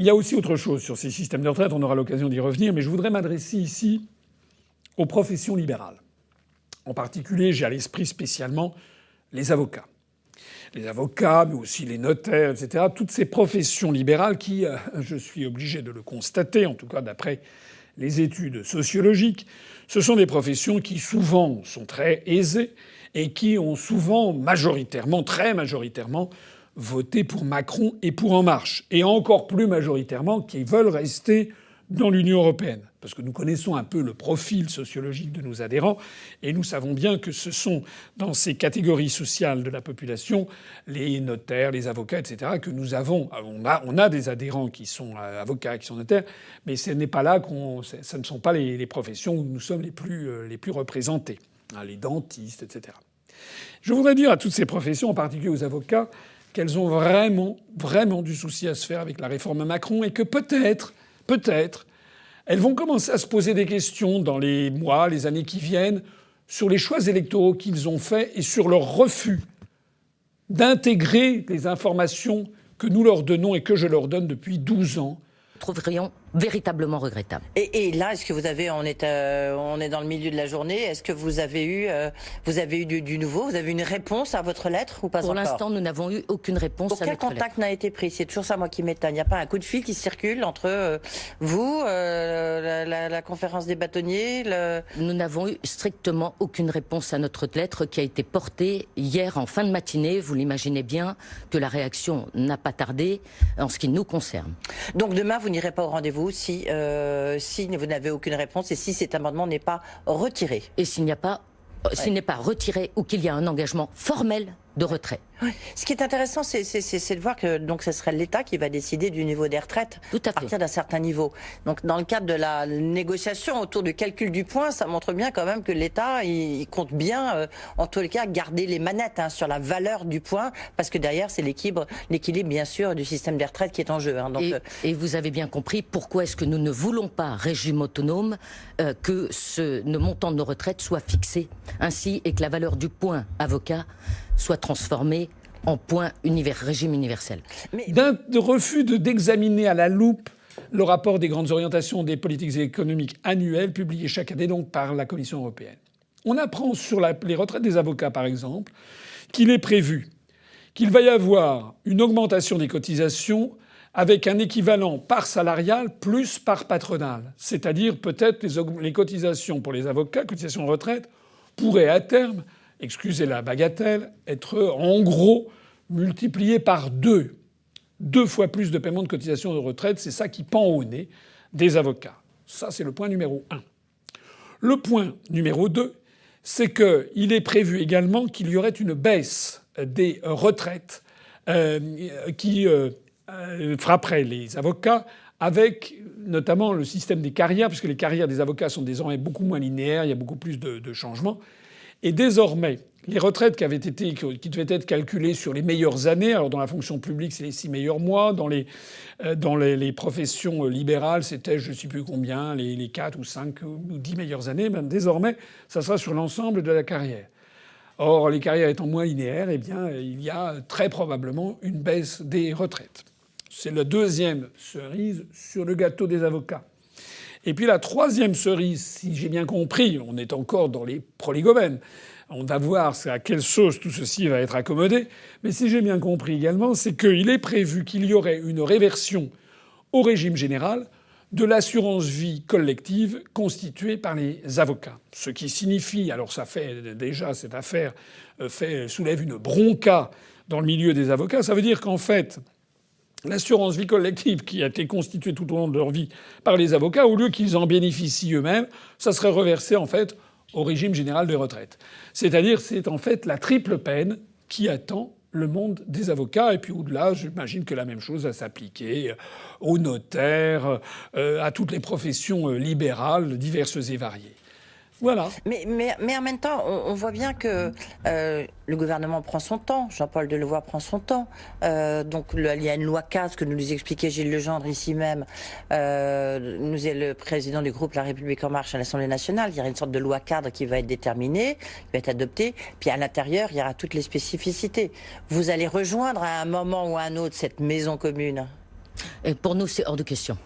il y a aussi autre chose sur ces systèmes de retraite, on aura l'occasion d'y revenir, mais je voudrais m'adresser ici aux professions libérales. En particulier, j'ai à l'esprit spécialement les avocats. Les avocats, mais aussi les notaires, etc. Toutes ces professions libérales qui, je suis obligé de le constater, en tout cas d'après les études sociologiques, ce sont des professions qui souvent sont très aisées et qui ont souvent majoritairement, très majoritairement, voté pour Macron et pour En Marche. Et encore plus majoritairement qui veulent rester dans l'Union européenne. Parce que nous connaissons un peu le profil sociologique de nos adhérents et nous savons bien que ce sont dans ces catégories sociales de la population, les notaires, les avocats, etc., que nous avons. On a des adhérents qui sont avocats, qui sont notaires, mais ce n'est pas là ce ne sont pas les professions où nous sommes les plus représentés. Les dentistes, etc. Je voudrais dire à toutes ces professions, en particulier aux avocats, qu'elles ont vraiment, vraiment du souci à se faire avec la réforme Macron et que peut-être, elles vont commencer à se poser des questions dans les mois, les années qui viennent, sur les choix électoraux qu'ils ont faits et sur leur refus d'intégrer les informations que nous leur donnons et que je leur donne depuis 12 ans. Trouverions véritablement regrettable. Et là, est-ce que vous avez, on est dans le milieu de la journée, est-ce que vous avez eu du nouveau, vous avez une réponse à votre lettre ou pas encore? Pour l'instant, nous n'avons eu aucune réponse à notre lettre. Aucun contact n'a été pris. C'est toujours ça, moi, qui m'étonne. Il n'y a pas un coup de fil qui circule entre vous, la conférence des bâtonniers, Nous n'avons eu strictement aucune réponse à notre lettre qui a été portée hier en fin de matinée. Vous l'imaginez bien que la réaction n'a pas tardé en ce qui nous concerne. Donc demain, vous n'irez pas au rendez-vous si vous n'avez aucune réponse et si cet amendement n'est pas retiré. Et s'il n'est pas retiré ou qu'il y a un engagement formel de retrait. Ouais. Ce qui est intéressant, c'est de voir que donc ce serait l'État qui va décider du niveau des retraites à partir d'un certain niveau. Donc dans le cadre de la négociation autour du calcul du point, ça montre bien quand même que l'État il compte bien, en tous les cas, garder les manettes sur la valeur du point, parce que derrière c'est l'équilibre bien sûr du système des retraites qui est en jeu. Donc, et vous avez bien compris pourquoi est-ce que nous ne voulons pas régime autonome, que le montant de nos retraites soit fixé ainsi et que la valeur du point avocat soit transformé en point régime universel. D'un refus d'examiner à la loupe le rapport des grandes orientations des politiques économiques annuelles publié chaque année donc par la Commission européenne. On apprend sur les retraites des avocats, par exemple, qu'il est prévu qu'il va y avoir une augmentation des cotisations avec un équivalent par salarial plus par patronal. C'est-à-dire peut-être les cotisations pour les avocats, cotisations de retraite, pourraient à terme, excusez la bagatelle, être en gros multipliées par 2. 2 fois plus de paiement de cotisations de retraite, c'est ça qui pend au nez des avocats. Ça, c'est le point numéro 1. Le point numéro 2, c'est qu'il est prévu également qu'il y aurait une baisse des retraites qui frapperait les avocats avec notamment le système des carrières, puisque les carrières des avocats sont désormais beaucoup moins linéaires, il y a beaucoup plus de changements. Et désormais, les retraites qui devaient être calculées sur les meilleures années, alors dans la fonction publique, c'est les 6 meilleurs mois, dans les professions libérales, c'était je ne sais plus combien, les 4 ou 5 ou 10 meilleures années, ben désormais, ça sera sur l'ensemble de la carrière. Or, les carrières étant moins linéaires, eh bien, il y a très probablement une baisse des retraites. C'est la deuxième cerise sur le gâteau des avocats. Et puis la troisième cerise, si j'ai bien compris, on est encore dans les prolegomènes, on va voir à quelle sauce tout ceci va être accommodé, mais si j'ai bien compris également, c'est qu'il est prévu qu'il y aurait une réversion au régime général de l'assurance vie collective constituée par les avocats. Ce qui signifie, alors ça fait déjà cette affaire soulève une bronca dans le milieu des avocats, ça veut dire qu'en fait, l'assurance vie collective qui a été constituée tout au long de leur vie par les avocats, au lieu qu'ils en bénéficient eux-mêmes, ça serait reversé en fait au régime général des retraites. C'est-à-dire c'est en fait la triple peine qui attend le monde des avocats. Et puis au-delà, j'imagine que la même chose va s'appliquer aux notaires, à toutes les professions libérales diverses et variées. Voilà. Mais en même temps, on voit bien que le gouvernement prend son temps, Jean-Paul Delevoye prend son temps. Donc il y a une loi cadre, ce que nous expliquait Gilles Legendre ici même. Nous est le président du groupe La République En Marche à l'Assemblée nationale. Il y aura une sorte de loi cadre qui va être déterminée, qui va être adoptée. Puis à l'intérieur, il y aura toutes les spécificités. Vous allez rejoindre à un moment ou à un autre cette maison commune. Et pour nous, c'est hors de question.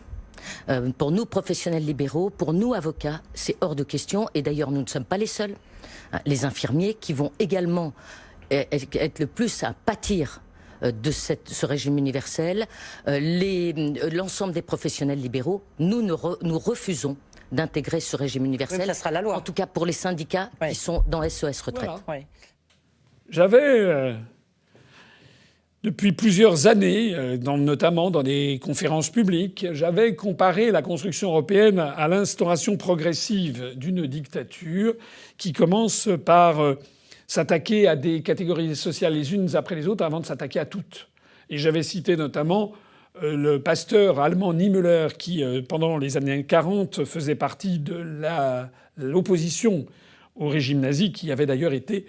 Pour nous, professionnels libéraux, pour nous, avocats, c'est hors de question. Et d'ailleurs, nous ne sommes pas les seuls. Les infirmiers qui vont également être le plus à pâtir de ce régime universel. L'ensemble des professionnels libéraux, nous refusons d'intégrer ce régime universel. Oui, ça sera la loi. En tout cas pour les syndicats qui sont dans SOS Retraite. Voilà. J'avais, depuis plusieurs années, notamment dans des conférences publiques, j'avais comparé la construction européenne à l'instauration progressive d'une dictature qui commence par s'attaquer à des catégories sociales les unes après les autres avant de s'attaquer à toutes. Et j'avais cité notamment le pasteur allemand Niemöller qui, pendant les années 40, faisait partie de l'opposition au régime nazi, qui avait d'ailleurs été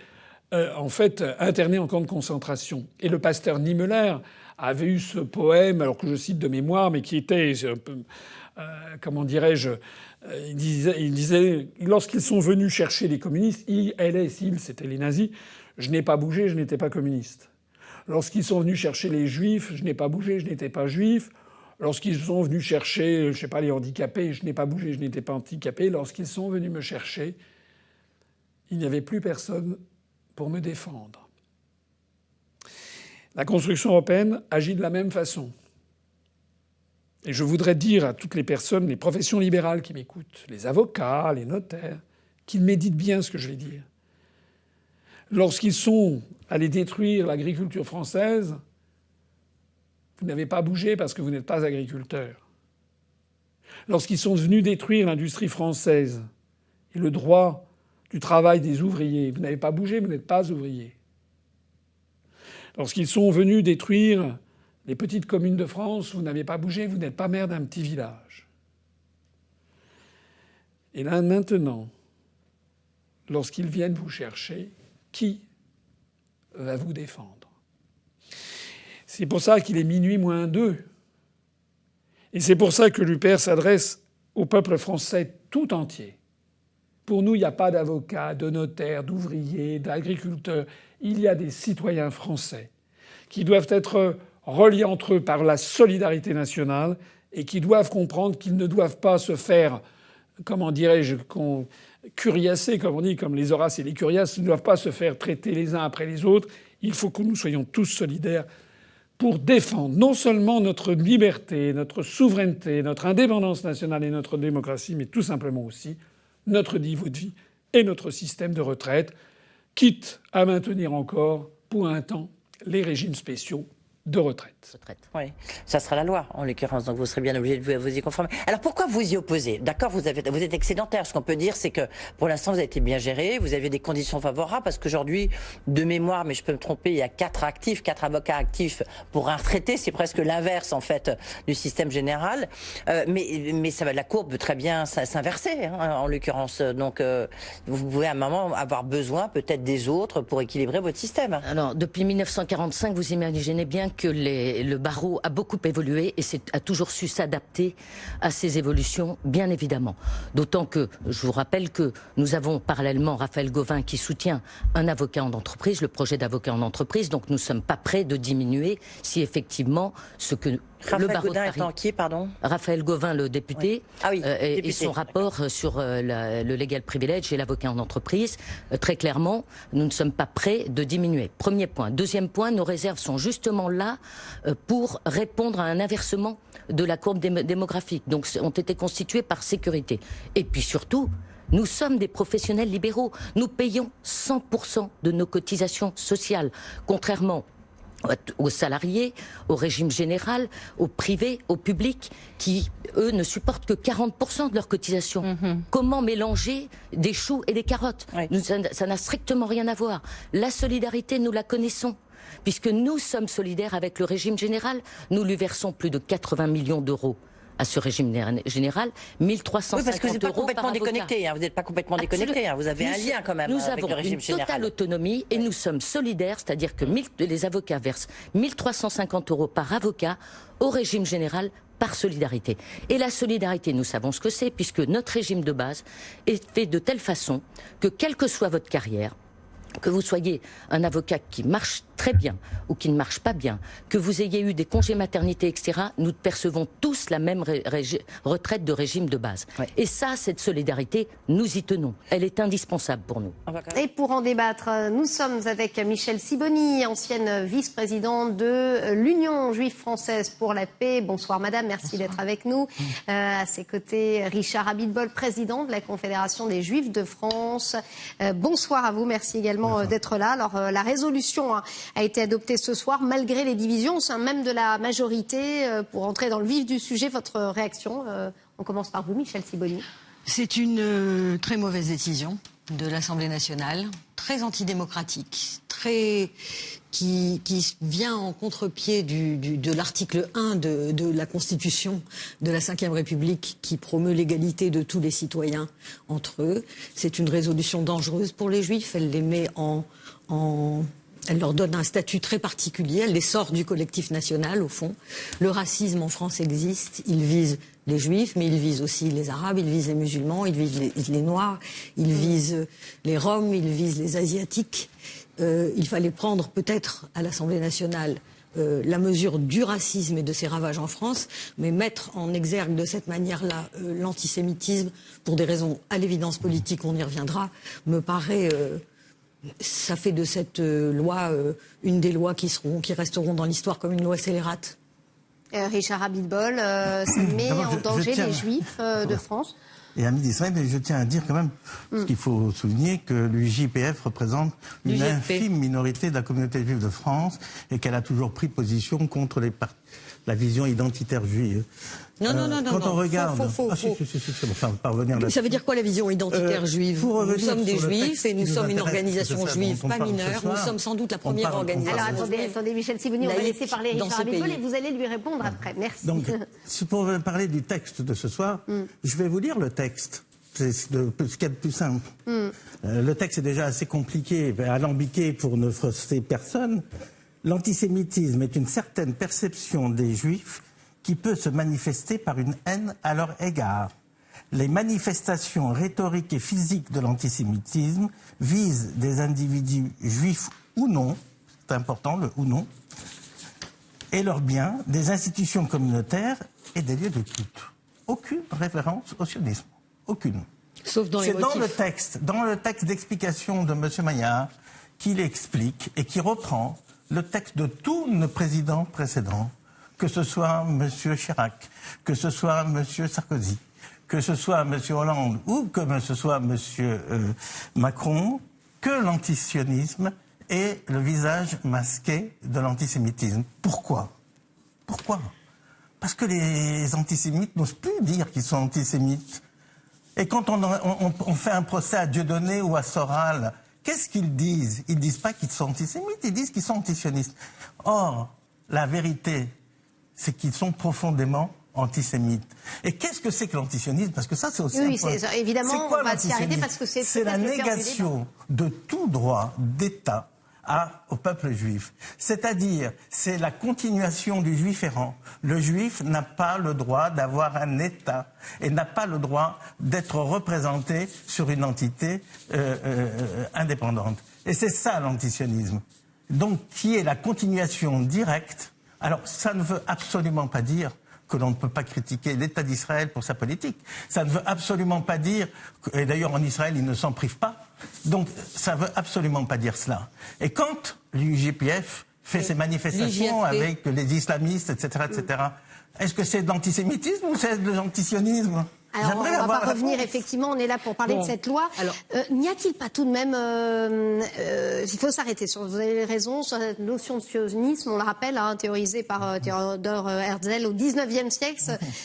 en fait interné en camp de concentration. Et le pasteur Niemöller avait eu ce poème, alors que je cite de mémoire, mais qui était, comment dirais-je, il disait lorsqu'ils sont venus chercher les communistes, ils, c'était les nazis, je n'ai pas bougé, je n'étais pas communiste. Lorsqu'ils sont venus chercher les juifs, je n'ai pas bougé, je n'étais pas juif. Lorsqu'ils sont venus chercher, je sais pas, les handicapés, je n'ai pas bougé, je n'étais pas handicapé. Lorsqu'ils sont venus me chercher, il n'y avait plus personne pour me défendre. La construction européenne agit de la même façon. Et je voudrais dire à toutes les personnes, les professions libérales qui m'écoutent, les avocats, les notaires, qu'ils méditent bien ce que je vais dire. Lorsqu'ils sont allés détruire l'agriculture française, vous n'avez pas bougé parce que vous n'êtes pas agriculteur. Lorsqu'ils sont venus détruire l'industrie française et le droit du travail des ouvriers, vous n'avez pas bougé, vous n'êtes pas ouvrier. Lorsqu'ils sont venus détruire les petites communes de France, vous n'avez pas bougé, vous n'êtes pas maire d'un petit village. Et là, maintenant, lorsqu'ils viennent vous chercher, qui va vous défendre? C'est pour ça qu'il est minuit moins 2. Et c'est pour ça que l'UPR s'adresse au peuple français tout entier. Pour nous, il n'y a pas d'avocats, de notaires, d'ouvriers, d'agriculteurs. Il y a des citoyens français qui doivent être reliés entre eux par la solidarité nationale et qui doivent comprendre qu'ils ne doivent pas se faire, comment dirais-je, curiasser, comme on dit, comme les Horaces et les Curiaces, ils ne doivent pas se faire traiter les uns après les autres. Il faut que nous soyons tous solidaires pour défendre non seulement notre liberté, notre souveraineté, notre indépendance nationale et notre démocratie, mais tout simplement aussi notre niveau de vie et notre système de retraite, quitte à maintenir encore, pour un temps, les régimes spéciaux de retraite. Oui, ça sera la loi, en l'occurrence, donc vous serez bien obligé de vous y conformer. Alors pourquoi vous y opposez? D'accord, vous êtes excédentaire. Ce qu'on peut dire, c'est que pour l'instant, vous avez été bien géré, vous avez des conditions favorables, parce qu'aujourd'hui, de mémoire, mais je peux me tromper, il y a 4 avocats actifs pour un retraité. C'est presque l'inverse, en fait, du système général. Mais ça va, la courbe peut très bien s'inverser, hein, en l'occurrence. Donc, vous pouvez à un moment avoir besoin peut-être des autres pour équilibrer votre système. Alors, depuis 1945, vous imaginez bien que le barreau a beaucoup évolué et a toujours su s'adapter à ces évolutions, bien évidemment. D'autant que, je vous rappelle que nous avons parallèlement Raphaël Gauvain qui soutient un avocat en entreprise, le projet d'avocat en entreprise, donc nous ne sommes pas prêts de diminuer si effectivement ce que Raphaël Gaudin étant qui, pardon? Raphaël Gauvain, le député, oui. Ah oui, et son rapport sur le legal privilege et l'avocat en entreprise. Très clairement, nous ne sommes pas prêts de diminuer. Premier point. Deuxième point, nos réserves sont justement là pour répondre à un inversement de la courbe démographique. Donc, ont été constituées par sécurité. Et puis surtout, nous sommes des professionnels libéraux. Nous payons 100% de nos cotisations sociales, contrairement aux salariés, au régime général, au privé, au public, qui, eux, ne supportent que 40% de leurs cotisations. Comment mélanger des choux et des carottes? Ça n'a strictement rien à voir. La solidarité, nous la connaissons. Puisque nous sommes solidaires avec le régime général, nous lui versons plus de 80 millions d'euros à ce régime général, 1350 euros par avocat. Oui, parce que vous n'êtes pas complètement déconnecté. Vous n'êtes pas complètement déconnecté. Vous avez un lien quand même avec le régime général. Nous avons une totale autonomie et nous sommes solidaires, c'est-à-dire que les avocats versent 1350 euros par avocat au régime général par solidarité. Et la solidarité, nous savons ce que c'est, puisque notre régime de base est fait de telle façon que, quelle que soit votre carrière, que vous soyez un avocat qui marche très bien ou qui ne marche pas bien, que vous ayez eu des congés maternité, etc., nous percevons tous la même retraite de régime de base. Ouais. Et ça, cette solidarité, nous y tenons. Elle est indispensable pour nous. Et pour en débattre, nous sommes avec Michèle Sibony, ancienne vice-présidente de l'Union juive française pour la paix. Bonsoir madame, merci d'être avec nous. À ses côtés, Richard Abitbol, président de la Confédération des Juifs de France. Bonsoir à vous, merci également d'être là. Alors la résolution a été adoptée ce soir malgré les divisions au sein même de la majorité. Pour entrer dans le vif du sujet, votre réaction, on commence par vous, Michèle Sibony. C'est une très mauvaise décision de l'Assemblée nationale, très antidémocratique, qui vient en contre-pied de l'article 1 de la Constitution de la Ve République qui promeut l'égalité de tous les citoyens entre eux. C'est une résolution dangereuse pour les Juifs, elle les met elle leur donne un statut très particulier, elle les sort du collectif national au fond. Le racisme en France existe, il vise les Juifs, mais il vise aussi les Arabes, il vise les musulmans, il vise les Noirs, il vise les Roms, il vise les Asiatiques. Il fallait prendre peut-être à l'Assemblée nationale la mesure du racisme et de ses ravages en France, mais mettre en exergue de cette manière-là l'antisémitisme, pour des raisons à l'évidence politique, on y reviendra, me paraît... ça fait de cette loi une des lois qui resteront dans l'histoire comme une loi scélérate. Richard Abitbol, ça met en danger les Juifs de France. Et amis d'Israël, mais je tiens à dire quand même qu'il faut souligner que l'UJPF représente une infime minorité de la communauté juive de France et qu'elle a toujours pris position contre la vision identitaire juive. Non. Quand on regarde... Ça veut dire quoi la vision identitaire juive? Nous sommes des Juifs et nous sommes une organisation juive pas mineure. Nous sommes sans doute la première organisation. Alors attendez, Michèle Sibony, on va laisser parler Richard Abitbol et vous allez lui répondre après. Merci. Donc, pour parler du texte de ce soir, je vais vous lire le texte. C'est ce qu'il y a de plus simple. Le texte est déjà assez compliqué, alambiqué pour ne frustrer personne. L'antisémitisme est une certaine perception des Juifs qui peut se manifester par une haine à leur égard. Les manifestations rhétoriques et physiques de l'antisémitisme visent des individus juifs ou non, c'est important le ou non, et leurs biens, des institutions communautaires et des lieux de culte. Aucune référence au sionisme. Aucune. Sauf dans les motifs. C'est dans le texte d'explication de M. Maillard qu'il explique et qui reprend le texte de tous nos présidents précédents, que ce soit M. Chirac, que ce soit M. Sarkozy, que ce soit M. Hollande ou que ce soit M. Macron, que l'antisionisme est le visage masqué de l'antisémitisme. Pourquoi? Parce que les antisémites n'osent plus dire qu'ils sont antisémites. Et quand on fait un procès à Dieudonné ou à Soral, qu'est-ce qu'ils disent? Ils ne disent pas qu'ils sont antisémites, ils disent qu'ils sont antisionistes. Or, la vérité, c'est qu'ils sont profondément antisémites. Et qu'est-ce que c'est que l'antisionisme? Parce que ça, c'est aussi un point. Évidemment, on va s'y arrêter parce que c'est la négation de tout droit d'État au peuple juif. C'est-à-dire, c'est la continuation du juif errant. Le juif n'a pas le droit d'avoir un État et n'a pas le droit d'être représenté sur une entité indépendante. Et c'est ça l'antisionisme. Donc, qui est la continuation directe. Alors, ça ne veut absolument pas dire que l'on ne peut pas critiquer l'État d'Israël pour sa politique. Ça ne veut absolument pas dire, et d'ailleurs en Israël ils ne s'en privent pas, donc ça ne veut absolument pas dire cela. Et quand l'UJPF fait ses manifestations avec les islamistes, etc., est-ce que c'est de l'antisémitisme ou c'est de l'antisionisme? Alors, on ne va pas revenir, effectivement, on est là pour parler de cette loi. N'y a-t-il pas tout de même... il faut s'arrêter sur, vous avez raison, sur cette notion de sionisme, on le rappelle, théorisée par Theodor Herzl au XIXe siècle,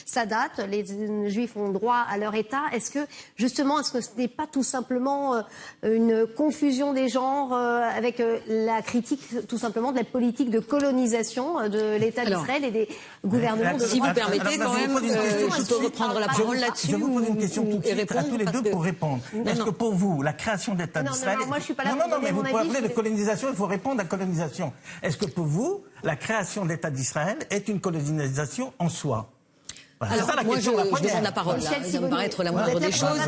ça date, les Juifs ont droit à leur État. Est-ce que ce n'est pas tout simplement une confusion des genres avec la critique, tout simplement, de la politique de colonisation de l'État d'Israël et des gouvernements de droite? Si vous permettez, quand même, je peux reprendre la parole là-dessus. Je vous pose une question tout de suite à tous les deux pour répondre. Est-ce que pour vous, la création de l'État d'Israël... Non, moi je suis pas là Non, mais vous pouvez parler de colonisation, il faut répondre à colonisation. Est-ce que pour vous, la création de l'État d'Israël est une colonisation en soi? Alors, moi, je demande la parole. Là. Ça me paraît être la moindre des choses.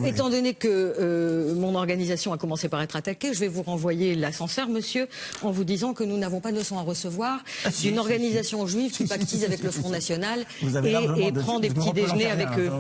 Étant donné que mon organisation a commencé par être attaquée, je vais vous renvoyer l'ascenseur, monsieur, en vous disant que nous n'avons pas de leçon à recevoir d'une organisation juive qui pactise avec le Front National et prend des petits déjeuners avec eux.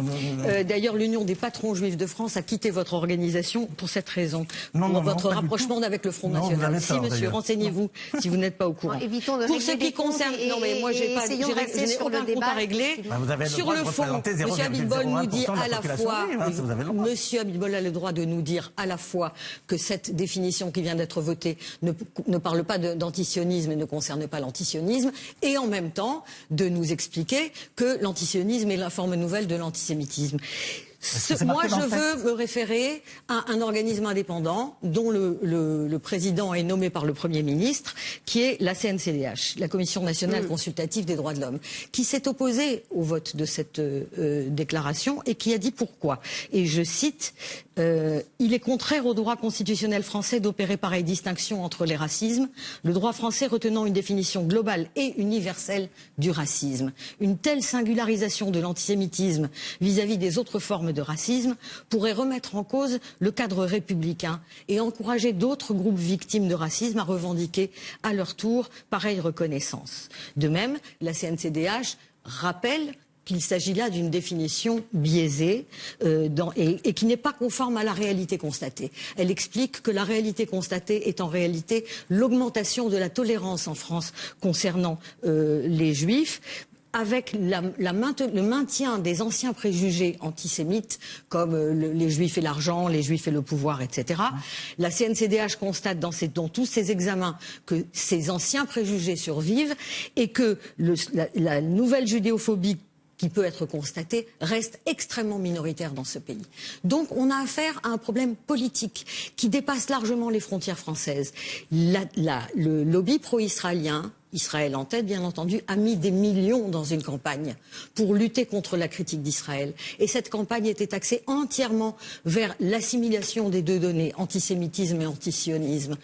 D'ailleurs, l'Union des patrons juifs de France a quitté votre organisation pour cette raison, pour votre rapprochement avec le Front National. Si, monsieur, renseignez-vous si vous n'êtes pas au courant. Pour ce qui concerne... Non, mais moi, je n'ai aucun compte à régler. Sur le fond, M. Abitbol nous dit à la fois, M. Abitbol a le droit de nous dire à la fois que cette définition qui vient d'être votée ne parle pas d'antisionisme et ne concerne pas l'antisionisme, et en même temps de nous expliquer que l'antisionisme est la forme nouvelle de l'antisémitisme. Moi, je veux me référer à un organisme indépendant dont le président est nommé par le Premier ministre, qui est la CNCDH, la Commission nationale consultative des droits de l'homme, qui s'est opposée au vote de cette déclaration et qui a dit pourquoi. Et je cite, il est contraire au droit constitutionnel français d'opérer pareille distinction entre les racismes, le droit français retenant une définition globale et universelle du racisme. Une telle singularisation de l'antisémitisme vis-à-vis des autres formes de racisme pourrait remettre en cause le cadre républicain et encourager d'autres groupes victimes de racisme à revendiquer à leur tour pareille reconnaissance. De même, la CNCDH rappelle qu'il s'agit là d'une définition biaisée et qui n'est pas conforme à la réalité constatée. Elle explique que la réalité constatée est en réalité l'augmentation de la tolérance en France concernant les Juifs, avec le maintien des anciens préjugés antisémites, comme les Juifs et l'argent, les Juifs et le pouvoir, etc. La CNCDH constate dans tous ces examens que ces anciens préjugés survivent et que la nouvelle judéophobie qui peut être constatée reste extrêmement minoritaire dans ce pays. Donc on a affaire à un problème politique qui dépasse largement les frontières françaises. Le lobby pro-israélien, Israël en tête, bien entendu, a mis des millions dans une campagne pour lutter contre la critique d'Israël. Et cette campagne était axée entièrement vers l'assimilation des deux données, antisémitisme et antisionisme.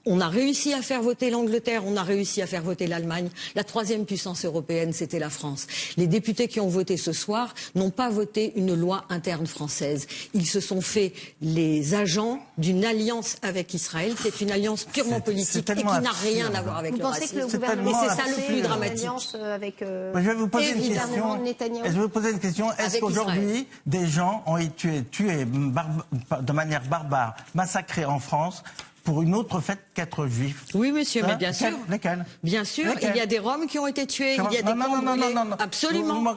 On a réussi à faire voter l'Angleterre, on a réussi à faire voter l'Allemagne. La troisième puissance européenne, c'était la France. Les députés qui ont voté ce soir n'ont pas voté une loi interne française. Ils se sont fait les agents d'une alliance avec Israël. C'est une alliance purement politique et qui n'a rien à voir avec le racisme. Vous pensez que le gouvernement et c'est ça le plus dramatique. Avec, je vais vous poser une question. Est-ce qu'aujourd'hui, des gens ont été tués de manière barbare, massacrés en France pour une autre fête qu'être juif? Oui, monsieur, mais bien sûr. Lesquels? Bien sûr, il y a des Roms qui ont été tués, il y a des non. Absolument.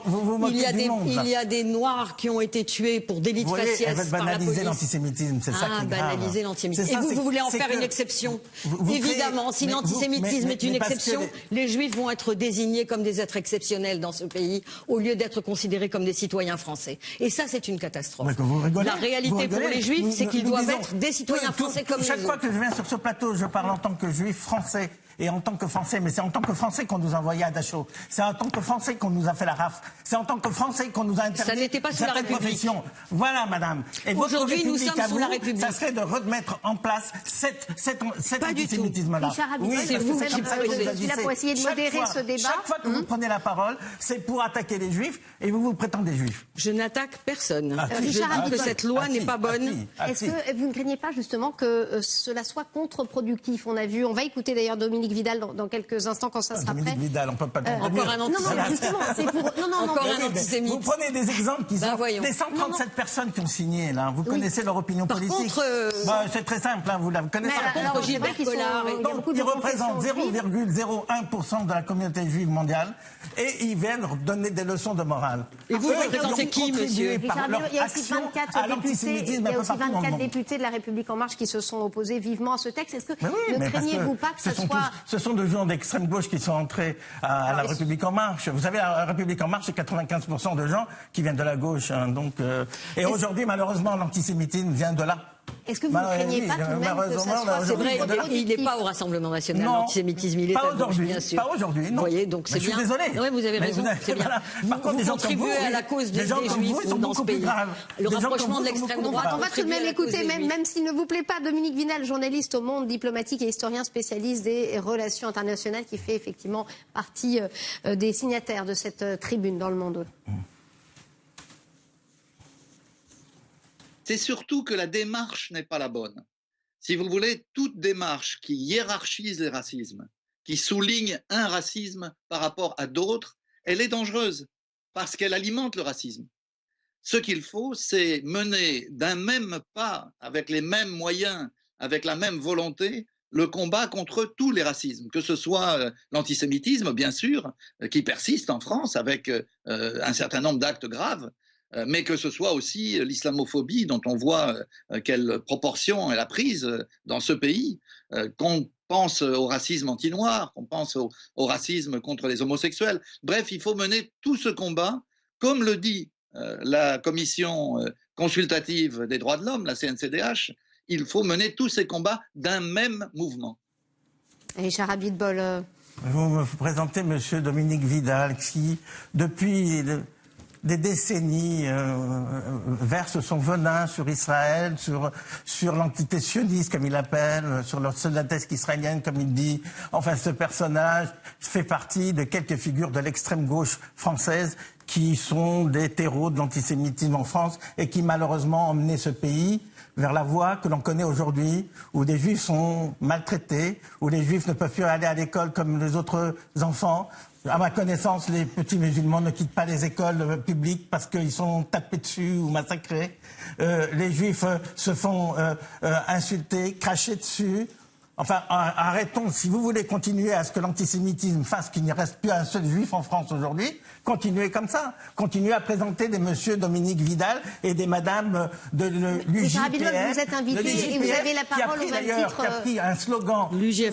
Il y a des Noirs qui ont été tués pour délit de faciès par la police. Banaliser l'antisémitisme, c'est ça qui est grave. Banaliser l'antisémitisme. Et vous voulez en faire une exception? Évidemment, si l'antisémitisme est une exception, les Juifs vont être désignés comme des êtres exceptionnels dans ce pays, au lieu d'être considérés comme des citoyens français. Et ça, c'est une catastrophe. La réalité pour les Juifs, c'est qu'ils doivent être des citoyens français comme les autres. Chaque fois que je viens sur ce plateau, je parle en tant que juif français et en tant que français, mais c'est en tant que français qu'on nous a envoyés à Dachau. C'est en tant que français qu'on nous a fait la rafle. C'est en tant que français qu'on nous a interdit. Ça n'était pas sous la République. Voilà, madame. Et aujourd'hui, nous sommes sous la République. Ça serait de remettre en place cet antisémitisme-là. Oui, c'est vous qui là pour essayer de modérer ce débat. Chaque fois que vous prenez la parole, c'est pour attaquer les juifs et vous vous prétendez juifs. Je n'attaque personne. Je dis que cette loi n'est pas bonne. Est-ce que vous ne craignez pas justement que cela soit contre-productif? On va écouter d'ailleurs Dominique Vidal dans quelques instants quand ça sera prêt. Dominique Vidal, on peut pas encore un antisémite. Non, justement, c'est pour... Encore un antisémite. Vous prenez des exemples qui sont des 137 personnes qui ont signé là. Vous connaissez leur opinion politique. C'est très simple, vous la connaissez. Par Gilbert Collard, ils représentent 0,01% de la communauté juive mondiale et ils viennent donner des leçons de morale. Et vous représentez qui, monsieur? Il y a aussi 24 députés de la République En Marche qui se sont opposés vivement à ce texte. Est-ce que ne craignez-vous pas que ce sont des gens d'extrême gauche qui sont entrés à la République En Marche. Vous savez, la République En Marche, c'est 95% de gens qui viennent de la gauche. Et aujourd'hui, malheureusement, l'antisémitisme vient de là. Est-ce que vous ne craignez pas tout de même que ça soit... C'est vrai, il n'est pas au Rassemblement national, l'antisémitisme, il est à gauche, bien sûr. Pas aujourd'hui, non. Vous voyez, donc c'est bien. Je suis désolé. Oui, vous avez raison, c'est bien. Par contre, vous contribuez à la cause des Juifs dans ce pays. Le rapprochement de l'extrême droite. On va tout de même écouter, même s'il ne vous plaît pas, Dominique Vidal, journaliste au Monde, diplomatique et historien spécialiste des relations internationales, qui fait effectivement partie des signataires de cette tribune dans Le Monde. C'est surtout que la démarche n'est pas la bonne. Si vous voulez, toute démarche qui hiérarchise les racismes, qui souligne un racisme par rapport à d'autres, elle est dangereuse parce qu'elle alimente le racisme. Ce qu'il faut, c'est mener d'un même pas, avec les mêmes moyens, avec la même volonté, le combat contre tous les racismes, que ce soit l'antisémitisme, bien sûr, qui persiste en France avec un certain nombre d'actes graves, mais que ce soit aussi l'islamophobie dont on voit quelle proportion elle a prise dans ce pays, qu'on pense au racisme anti-noir, qu'on pense au racisme contre les homosexuels. Bref, il faut mener tout ce combat, comme le dit la commission consultative des droits de l'homme, la CNCDH, il faut mener tous ces combats d'un même mouvement. Richard Abitbol. Vous me présentez M. Dominique Vidal qui, depuis des décennies, verse son venin sur Israël, sur l'entité sioniste, comme il l'appelle, sur la soldatesque israélienne, comme il dit. Enfin, ce personnage fait partie de quelques figures de l'extrême gauche française qui sont des terreaux de l'antisémitisme en France et qui, malheureusement, ont emmené ce pays vers la voie que l'on connaît aujourd'hui, où des juifs sont maltraités, où les juifs ne peuvent plus aller à l'école comme les autres enfants. À ma connaissance, les petits musulmans ne quittent pas les écoles publiques parce qu'ils sont tapés dessus ou massacrés. Les juifs se font insulter, cracher dessus. Enfin, arrêtons. Si vous voulez continuer à ce que l'antisémitisme fasse qu'il n'y reste plus un seul juif en France aujourd'hui, continuez comme ça. Continuez à présenter des monsieur Dominique Vidal et des madame de l'UJPF. Vous êtes invité et vous avez la parole au même titre. Qui a pris un slogan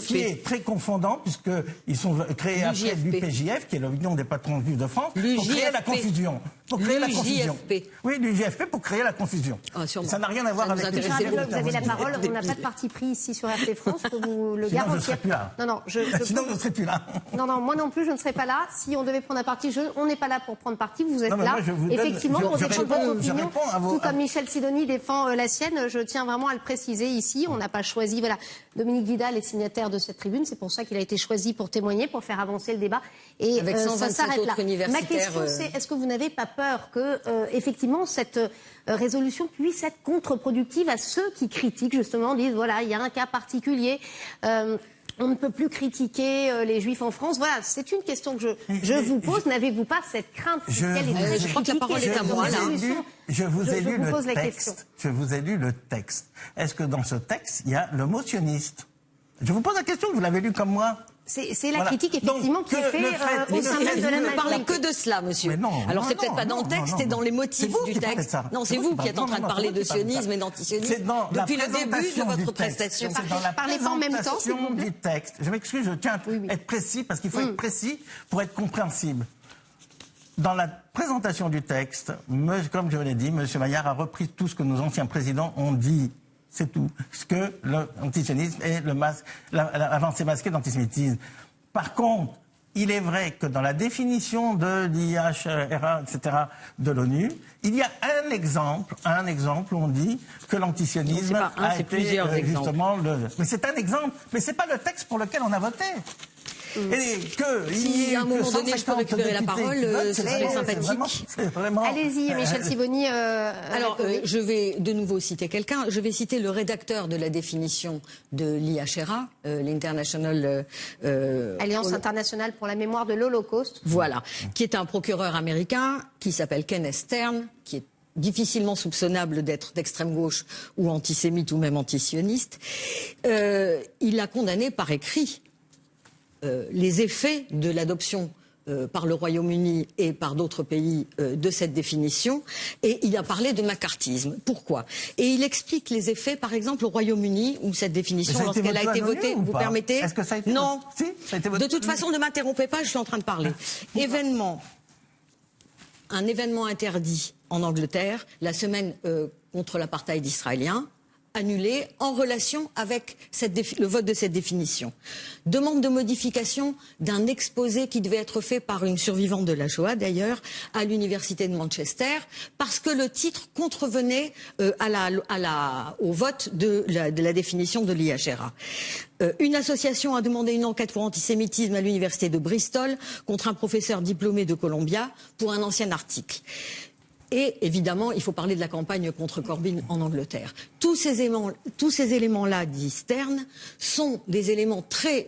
qui est très confondant, puisqu'ils sont créés après l'UPJF, qui est l'Union des patrons juifs de France, pour créer la confusion. Pour créer la confusion. Oui, l'UJFP pour créer la confusion. Ça n'a rien à voir avec Richard Abitbol, vous avez la parole. On n'a pas de parti pris ici sur RT France. Vous le sinon, je ne serais plus là. Non, sinon, je ne serais plus là. Non, moi non plus, je ne serais pas là. Si on devait prendre un parti, on n'est pas là pour prendre parti. Vous êtes là, effectivement, pour défendre votre opinion. Tout comme Michel Sidoni défend la sienne. Je tiens vraiment à le préciser ici. On n'a pas choisi. Voilà, Dominique Vidal est signataire de cette tribune. C'est pour ça qu'il a été choisi pour témoigner, pour faire avancer le débat. Et avec ça s'arrête là. Ma question, c'est est-ce que vous n'avez pas peur que, effectivement, cette résolution puisse être contre-productive à ceux qui critiquent, justement, disent voilà, il y a un cas particulier. On ne peut plus critiquer les Juifs en France. Voilà, c'est une question que je vous pose. N'avez-vous pas cette crainte? Je crois que la parole est à moi, là. Je vous ai lu le texte. Je vous ai lu le texte. Est-ce que dans ce texte, il y a le mot sioniste? Je vous pose la question, vous l'avez lu comme moi? C'est la critique, effectivement, qui est faite au sein même de la majorité. Vous ne parlez que de cela, monsieur. Alors, c'est peut-être pas dans le texte, c'est dans les motifs du texte. Non, c'est vous qui êtes en train de parler de sionisme et d'antisionisme depuis le début de votre prestation. C'est dans la présentation du texte. Je m'excuse, je tiens à être précis, parce qu'il faut être précis pour être compréhensible. Dans la présentation du texte, comme je l'ai dit, M. Maillard a repris tout ce que nos anciens présidents ont dit. C'est tout. Ce que l'antisionisme et l'avancée masquée de l'antisémitisme. Par contre, il est vrai que dans la définition de l'IHRA, etc., de l'ONU, il y a un exemple où on dit que l'antisionisme a été justement mais c'est un exemple, mais c'est pas le texte pour lequel on a voté. Et si à un moment donné je peux récupérer la parole, ce serait sympathique. Allez-y, Michel Sidoni. Alors, je vais de nouveau citer quelqu'un. Je vais citer le rédacteur de la définition de l'IHRA, l'International... Alliance internationale pour la mémoire de l'Holocauste. Voilà, qui est un procureur américain qui s'appelle Kenneth Stern, qui est difficilement soupçonnable d'être d'extrême gauche ou antisémite ou même antisioniste. Il a condamné par écrit les effets de l'adoption par le Royaume-Uni et par d'autres pays de cette définition, et il a parlé de macartisme. Pourquoi? Et il explique les effets, par exemple, au Royaume-Uni, où cette définition, lorsqu'elle a été votée, vous permettez? Est-ce que ça a été non. Si, ça a été voté. De toute façon, ne m'interrompez pas, je suis en train de parler. Un événement interdit en Angleterre, la semaine contre l'apartheid israélien, annulée en relation avec le vote de cette définition. Demande de modification d'un exposé qui devait être fait par une survivante de la Shoah, d'ailleurs, à l'université de Manchester, parce que le titre contrevenait au vote de la définition de l'IHRA. Une association a demandé une enquête pour antisémitisme à l'université de Bristol contre un professeur diplômé de Columbia pour un ancien article. Et évidemment, il faut parler de la campagne contre Corbyn en Angleterre. Tous ces éléments-là, dit Stern, sont des éléments très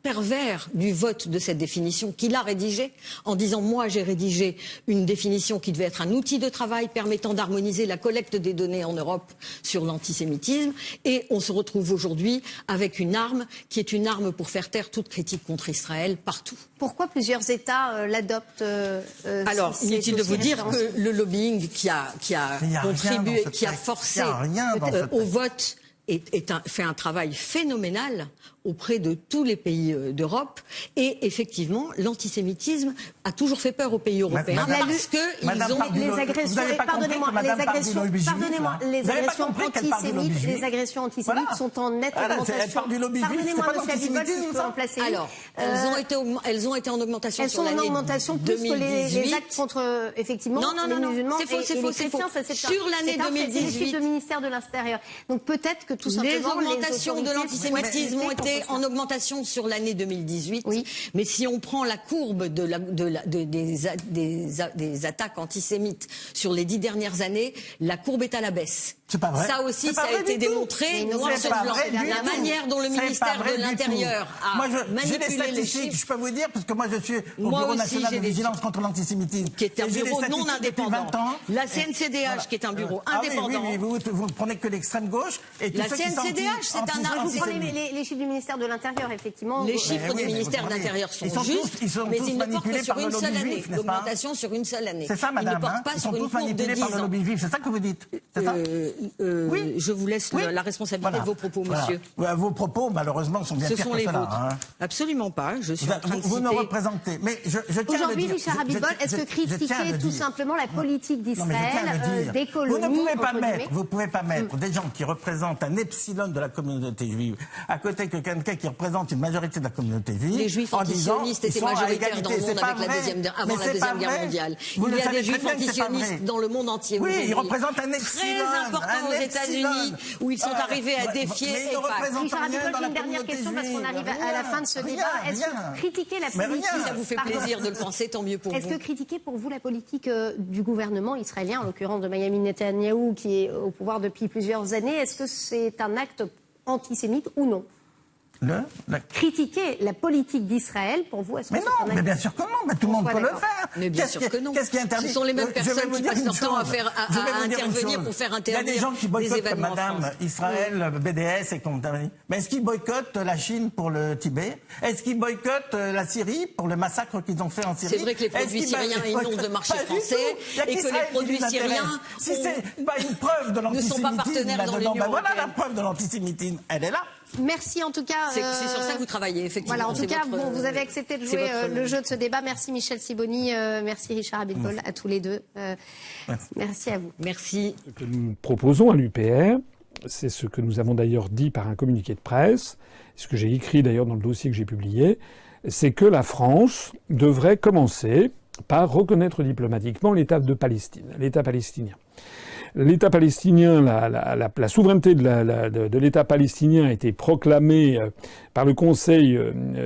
pervers du vote de cette définition qu'il a rédigé en disant « Moi, j'ai rédigé une définition qui devait être un outil de travail permettant d'harmoniser la collecte des données en Europe sur l'antisémitisme. » Et on se retrouve aujourd'hui avec une arme qui est une arme pour faire taire toute critique contre Israël partout. Pourquoi plusieurs États l'adoptent Alors, inutile de vous dire que le lobbying qui a contribué, qui a forcé au vote fait un travail phénoménal auprès de tous les pays d'Europe. Et effectivement, l'antisémitisme a toujours fait peur aux pays européens parce qu'ils ont... Les agressions, les agressions antisémites sont en nette augmentation. Pardonnez-moi, monsieur Abitbol, si je peux remplacer. Alors, elles ont été en augmentation sur l'année 2018. Elles sont en augmentation plus que les actes contre, effectivement, les musulmans et les chrétiens. Sur l'année 2018. C'est les chiffres du ministère de l'Intérieur. Donc peut-être que tout simplement... Les augmentations de l'antisémitisme ont été en augmentation sur l'année 2018. Oui. Mais si on prend la courbe des attaques antisémites sur les 10 dernières années, la courbe est à la baisse. C'est pas vrai. Ça aussi, ça a été démontré noir sur blanc. La manière dont le ministère de l'Intérieur a manipulé les statistiques, je peux vous dire, parce que moi je suis au Bureau national de vigilance contre l'antisémitisme. Qui est un bureau non indépendant. La CNCDH, qui est un bureau indépendant. Vous ne prenez que l'extrême gauche. La CNCDH, c'est un arbre. Vous prenez les chiffres du ministère de l'Intérieur, effectivement. Les chiffres du ministère de l'Intérieur sont justes, mais ils ne portent que sur une seule année. L'augmentation sur une seule année. C'est ça, madame. Ils ne portent pas sur une courbe de 10 ans. C'est ça que vous dites. Oui. Je vous laisse la responsabilité de vos propos, monsieur. Vos propos, malheureusement, sont bien pires que cela. Ce sont les vôtres. Absolument pas. Je suis en train de citer... Vous me représentez. Mais je tiens à le dire. Aujourd'hui, Richard Abitbol, est-ce que critiquer tout simplement la politique d'Israël, des colonies... Vous ne pouvez pas mettre des gens qui représentent un epsilon de la communauté juive à côté que quelqu'un qui représente une majorité de la communauté juive. Les juifs antisionistes étaient majoritaires dans le monde avant la Deuxième Guerre mondiale. Il y a des juifs antisionistes dans le monde entier. Oui, ils représentent un epsilon. Très important aux États-Unis, où ils sont arrivés à défier Richard Abitbol, j'ai une dernière question parce qu'on arrive à la fin de ce débat. Est-ce que critiquer la politique... Ça vous fait plaisir de le penser, tant mieux pour vous. Est-ce que critiquer pour vous la politique du gouvernement israélien, en l'occurrence de Benyamin Netanyahou, qui est au pouvoir depuis plusieurs années, est-ce que c'est un acte antisémite ou non? Critiquer la politique d'Israël, pour vous, est-ce que mais non, mais bien sûr que non, mais tout le monde peut le faire. Mais bien sûr que non. Qu'est-ce qui est interdit? Ce sont les mêmes personnes qui passent leur temps à intervenir pour faire interdire des gens qui boycottent événements Madame Israël, BDS et compagnie. Mais est-ce qu'ils boycottent la Chine pour le Tibet? Est-ce qu'ils boycottent la Syrie pour le massacre qu'ils ont fait en Syrie? C'est vrai que les produits syriens inondent le marché français et que les produits syriens si c'est pas une preuve de l'antisémitisme, ne sont pas partenaires dans l'Union européenne. Voilà la preuve de l'antisémitisme, elle est là. Merci en tout cas. C'est sur ça que vous travaillez, effectivement. Voilà, en tout cas, vous avez accepté de jouer le jeu de ce débat. Merci Michel Sibony, merci Richard Abitbol, à tous les deux. Merci à vous. Merci. Ce que nous proposons à l'UPR, c'est ce que nous avons d'ailleurs dit par un communiqué de presse, ce que j'ai écrit d'ailleurs dans le dossier que j'ai publié, c'est que la France devrait commencer par reconnaître diplomatiquement l'État de Palestine, l'État palestinien. L'État palestinien, la souveraineté de l'État palestinien a été proclamée par le Conseil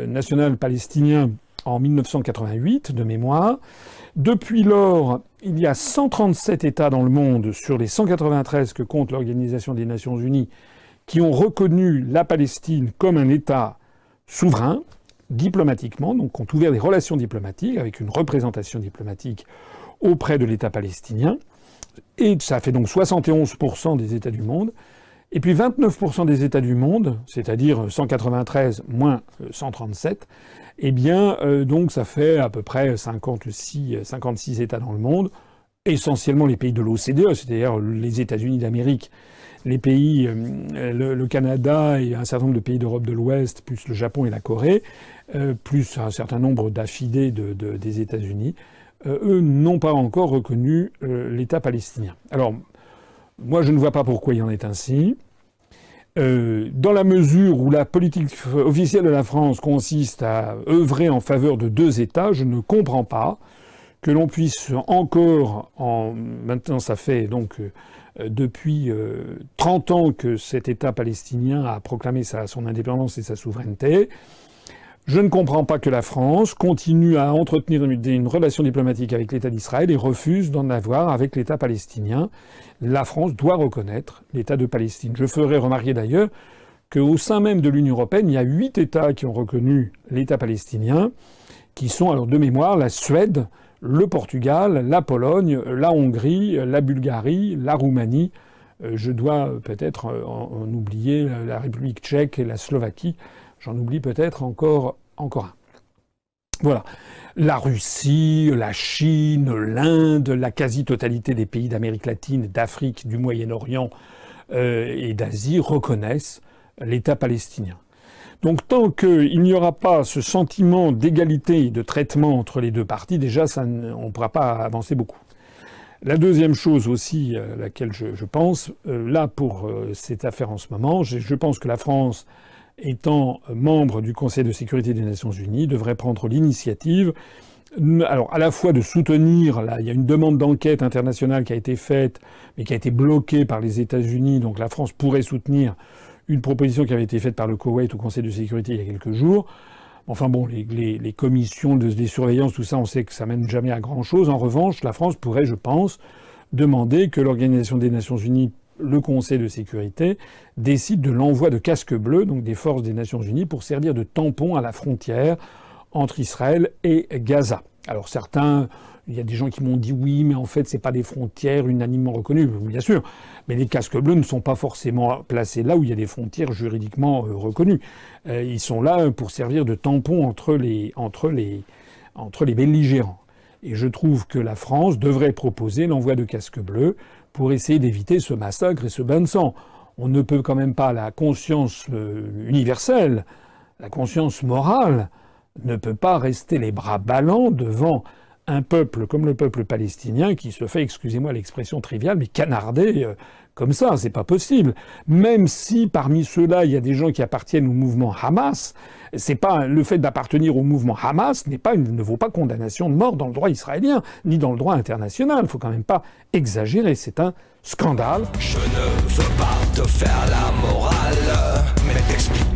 national palestinien en 1988, de mémoire. Depuis lors, il y a 137 États dans le monde sur les 193 que compte l'Organisation des Nations Unies qui ont reconnu la Palestine comme un État souverain, diplomatiquement, donc ont ouvert des relations diplomatiques avec une représentation diplomatique auprès de l'État palestinien. Et ça fait donc 71% des États du monde. Et puis 29% des États du monde, c'est-à-dire 193 moins 137, eh bien, donc ça fait à peu près 56 États dans le monde, essentiellement les pays de l'OCDE, c'est-à-dire les États-Unis d'Amérique, les pays, le Canada et un certain nombre de pays d'Europe de l'Ouest, plus le Japon et la Corée, plus un certain nombre d'affidés des États-Unis. Eux n'ont pas encore reconnu l'État palestinien. Alors, moi, je ne vois pas pourquoi il en est ainsi. Dans la mesure où la politique officielle de la France consiste à œuvrer en faveur de 2 États, je ne comprends pas que l'on puisse encore, maintenant ça fait donc depuis 30 ans que cet État palestinien a proclamé son indépendance et sa souveraineté. Je ne comprends pas que la France continue à entretenir une relation diplomatique avec l'État d'Israël et refuse d'en avoir avec l'État palestinien. La France doit reconnaître l'État de Palestine. Je ferai remarquer d'ailleurs qu'au sein même de l'Union européenne, il y a 8 États qui ont reconnu l'État palestinien, qui sont, alors de mémoire, la Suède, le Portugal, la Pologne, la Hongrie, la Bulgarie, la Roumanie. Je dois peut-être en oublier la République tchèque et la Slovaquie. J'en oublie peut-être encore un. Voilà. La Russie, la Chine, l'Inde, la quasi-totalité des pays d'Amérique latine, d'Afrique, du Moyen-Orient et d'Asie reconnaissent l'État palestinien. Donc tant qu'il n'y aura pas ce sentiment d'égalité et de traitement entre les 2 parties, déjà on ne pourra pas avancer beaucoup. La deuxième chose aussi à laquelle je pense, là pour cette affaire en ce moment, je pense que la France, étant membre du Conseil de sécurité des Nations Unies, devrait prendre l'initiative, alors à la fois de soutenir, là, il y a une demande d'enquête internationale qui a été faite, mais qui a été bloquée par les États-Unis, donc la France pourrait soutenir une proposition qui avait été faite par le Koweït au Conseil de sécurité il y a quelques jours. Enfin bon, les commissions des surveillances, tout ça, on sait que ça mène jamais à grand-chose. En revanche, la France pourrait, je pense, demander que l'Organisation des Nations Unies, le Conseil de sécurité, décide de l'envoi de casques bleus, donc des forces des Nations Unies, pour servir de tampon à la frontière entre Israël et Gaza. Alors certains, il y a des gens qui m'ont dit oui, mais en fait c'est pas des frontières unanimement reconnues, bien sûr. Mais les casques bleus ne sont pas forcément placés là où il y a des frontières juridiquement reconnues. Ils sont là pour servir de tampon entre les belligérants. Et je trouve que la France devrait proposer l'envoi de casques bleus pour essayer d'éviter ce massacre et ce bain de sang. On ne peut quand même pas, la conscience universelle, la conscience morale, ne peut pas rester les bras ballants devant un peuple comme le peuple palestinien qui se fait, excusez-moi l'expression triviale, mais canarder comme ça, c'est pas possible. Même si parmi ceux-là, il y a des gens qui appartiennent au mouvement Hamas, c'est pas le fait d'appartenir au mouvement Hamas ne vaut pas condamnation de mort dans le droit israélien ni dans le droit international. Il faut quand même pas exagérer, c'est un scandale. Je ne veux pas te faire la morale, mais t'expliquer